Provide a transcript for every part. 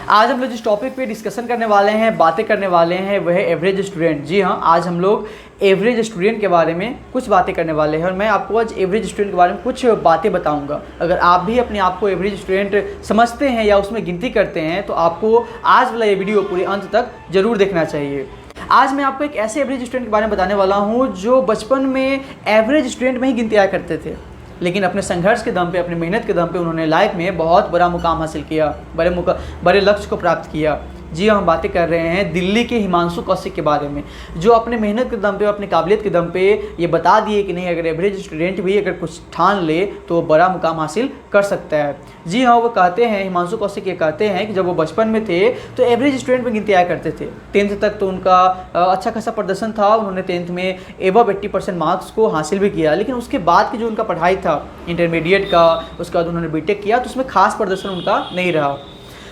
आज हम लोग जिस टॉपिक पे डिस्कशन करने वाले हैं, बातें करने वाले हैं, वह है एवरेज स्टूडेंट। जी हाँ, आज हम लोग एवरेज स्टूडेंट के बारे में कुछ बातें करने वाले हैं और मैं आपको आज एवरेज स्टूडेंट के बारे में कुछ बातें बताऊंगा। अगर आप भी अपने आप को एवरेज स्टूडेंट समझते हैं या उसमें गिनती करते हैं तो आपको आज वाला ये वीडियो पूरे अंत तक जरूर देखना चाहिए। आज मैं आपको एक ऐसे एवरेज स्टूडेंट के बारे में बताने वाला हूँ जो बचपन में एवरेज स्टूडेंट में ही गिनती आया करते थे, लेकिन अपने संघर्ष के दम पे, अपनी मेहनत के दम पे उन्होंने लाइफ में बहुत बड़ा मुकाम हासिल किया, बड़े लक्ष्य को प्राप्त किया। जी हम बातें कर रहे हैं दिल्ली के हिमांशु कौशिक के बारे में, जो अपने मेहनत के दम पे, अपनी काबिलियत के दम पे ये बता दिए कि नहीं, अगर एवरेज स्टूडेंट भी अगर कुछ ठान ले तो वो बड़ा मुकाम हासिल कर सकता है। जी हाँ, वो कहते हैं, हिमांशु कौशिक ये कहते हैं कि जब वो बचपन में थे तो एवरेज स्टूडेंट में गिनती आया करते थे। 10th तक तो उनका अच्छा खासा प्रदर्शन था, उन्होंने 10th में एबव 80% मार्क्स को हासिल भी किया। लेकिन उसके बाद की जो उनका पढ़ाई था इंटरमीडिएट का, उसके बाद उन्होंने बीटेक किया तो उसमें खास प्रदर्शन उनका नहीं रहा।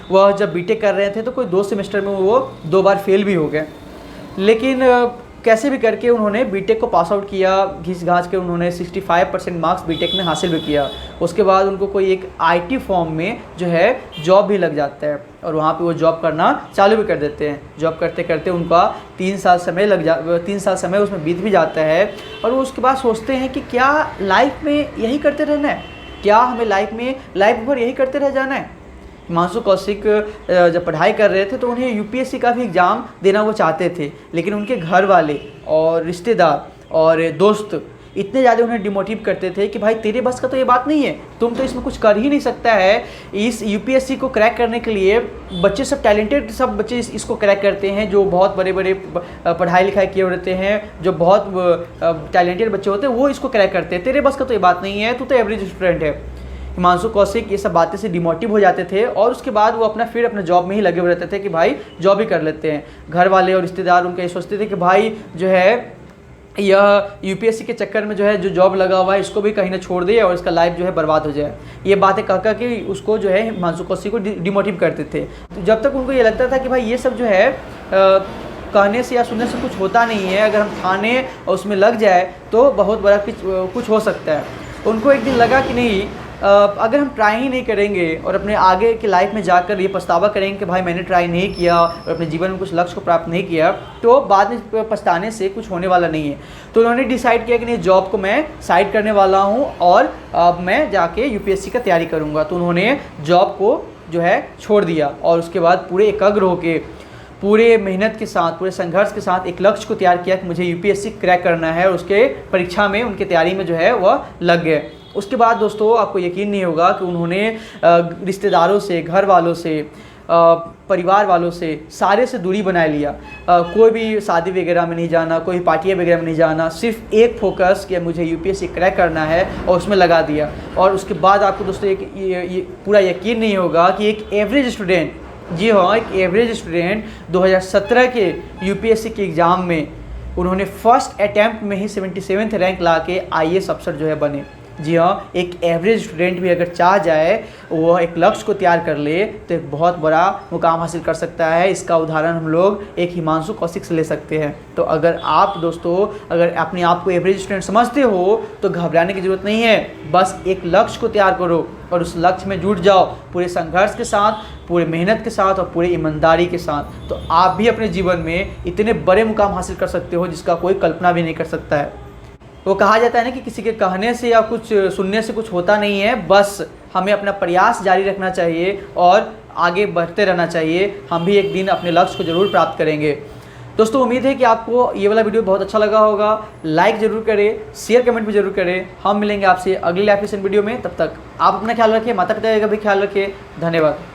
वह जब बीटेक कर रहे थे तो कोई 2 सेमेस्टर में वो 2 बार फेल भी हो गए, लेकिन कैसे भी करके उन्होंने बीटेक को पास आउट किया। घिस घास के उन्होंने 65% मार्क्स बीटेक में हासिल भी किया। उसके बाद उनको कोई एक आईटी फॉर्म में जो है जॉब भी लग जाता है और वहाँ पे वो जॉब करना चालू भी कर देते हैं। जॉब करते करते उनका 3 साल समय उसमें बीत भी जाता है और वो उसके बाद सोचते हैं कि क्या लाइफ में यही करते रहना है, क्या हमें लाइफ भर यही करते रह जाना है। हिमांशु कौशिक जब पढ़ाई कर रहे थे तो उन्हें यूपीएससी का भी एग्ज़ाम देना वो चाहते थे, लेकिन उनके घर वाले और रिश्तेदार और दोस्त इतने ज़्यादा उन्हें डिमोटिव करते थे कि भाई तेरे बस का तो ये बात नहीं है, तुम तो इसमें कुछ कर ही नहीं सकता है। इस यूपीएससी को क्रैक करने के लिए बच्चे सब टैलेंटेड, सब बच्चे इसको क्रैक करते हैं, जो बहुत बड़े बड़े पढ़ाई लिखाई किए रहते हैं, जो बहुत टैलेंटेड बच्चे होते हैं वो इसको क्रैक करते हैं, तेरे बस का तो ये बात नहीं है, तू तो एवरेज स्टूडेंट है। हिमांशु कौशिक ये सब बातें से डिमोटिव हो जाते थे और उसके बाद वो फिर अपने जॉब में ही लगे हुए रहते थे कि भाई जॉब ही कर लेते हैं। घर वाले और रिश्तेदार उनका ये सोचते थे कि भाई जो है यह यूपीएससी के चक्कर में जो है जो जॉब लगा हुआ है इसको भी कहीं ना छोड़ दे और इसका लाइफ जो है बर्बाद हो जाए। ये बातें कह के उसको जो है हिमांशु कौशिक को डिमोटिव करते थे। तो जब तक उनको ये लगता था कि भाई ये सब जो है कहने से या सुनने से कुछ होता नहीं है, अगर हम ठाने और उसमें लग जाए तो बहुत बड़ा कुछ हो सकता है। उनको एक दिन लगा कि नहीं, अगर हम ट्राई ही नहीं करेंगे और अपने आगे की लाइफ में जाकर ये पछतावा करेंगे कि भाई मैंने ट्राई नहीं किया और अपने जीवन में कुछ लक्ष्य को प्राप्त नहीं किया, तो बाद में पछताने से कुछ होने वाला नहीं है। तो उन्होंने डिसाइड किया कि नहीं, जॉब को मैं साइड करने वाला हूँ और मैं जाके यूपीएससी का तैयारी करूँगा। तो उन्होंने जॉब को जो है छोड़ दिया और उसके बाद पूरे एकाग्र होकर, पूरे मेहनत के साथ, पूरे संघर्ष के साथ एक लक्ष्य को तैयार किया कि मुझे यूपीएससी क्रैक करना है और उसके परीक्षा में, उनके तैयारी में जो है वह लग गए। उसके बाद दोस्तों आपको यकीन नहीं होगा कि उन्होंने रिश्तेदारों से, घर वालों से, परिवार वालों से, सारे से दूरी बना लिया। कोई भी शादी वगैरह में नहीं जाना, कोई पार्टियाँ वगैरह में नहीं जाना, सिर्फ एक फोकस कि मुझे यूपीएससी क्रैक करना है और उसमें लगा दिया। और उसके बाद आपको दोस्तों ये पूरा यकीन नहीं होगा कि एक एवरेज स्टूडेंट, जी हाँ, एक एवरेज स्टूडेंट 2017 के यूपीएससी के एग्ज़ाम में उन्होंने फर्स्ट अटैम्प्ट में ही 77th रैंक ला के IAS अफसर जो है बने। जी हाँ, एक एवरेज स्टूडेंट भी अगर चाह जाए, वह एक लक्ष्य को तैयार कर ले तो एक बहुत बड़ा मुकाम हासिल कर सकता है। इसका उदाहरण हम लोग एक हिमांशु कौशिक से ले सकते हैं। तो अगर आप दोस्तों अगर अपने आप को एवरेज स्टूडेंट समझते हो तो घबराने की ज़रूरत नहीं है, बस एक लक्ष्य को तैयार करो और उस लक्ष्य में जुट जाओ पूरे संघर्ष के साथ, पूरे मेहनत के साथ और पूरे ईमानदारी के साथ। तो आप भी अपने जीवन में इतने बड़े मुकाम हासिल कर सकते हो जिसका कोई कल्पना भी नहीं कर सकता है। वो कहा जाता है ना कि किसी के कहने से या कुछ सुनने से कुछ होता नहीं है, बस हमें अपना प्रयास जारी रखना चाहिए और आगे बढ़ते रहना चाहिए। हम भी एक दिन अपने लक्ष्य को ज़रूर प्राप्त करेंगे। दोस्तों उम्मीद है कि आपको ये वाला वीडियो बहुत अच्छा लगा होगा। लाइक ज़रूर करें, शेयर कमेंट भी ज़रूर करें। हम मिलेंगे आपसे अगले लाइफ लेसन वीडियो में। तब तक आप अपना ख्याल रखिए, माता पिता का भी ख्याल रखिए। धन्यवाद।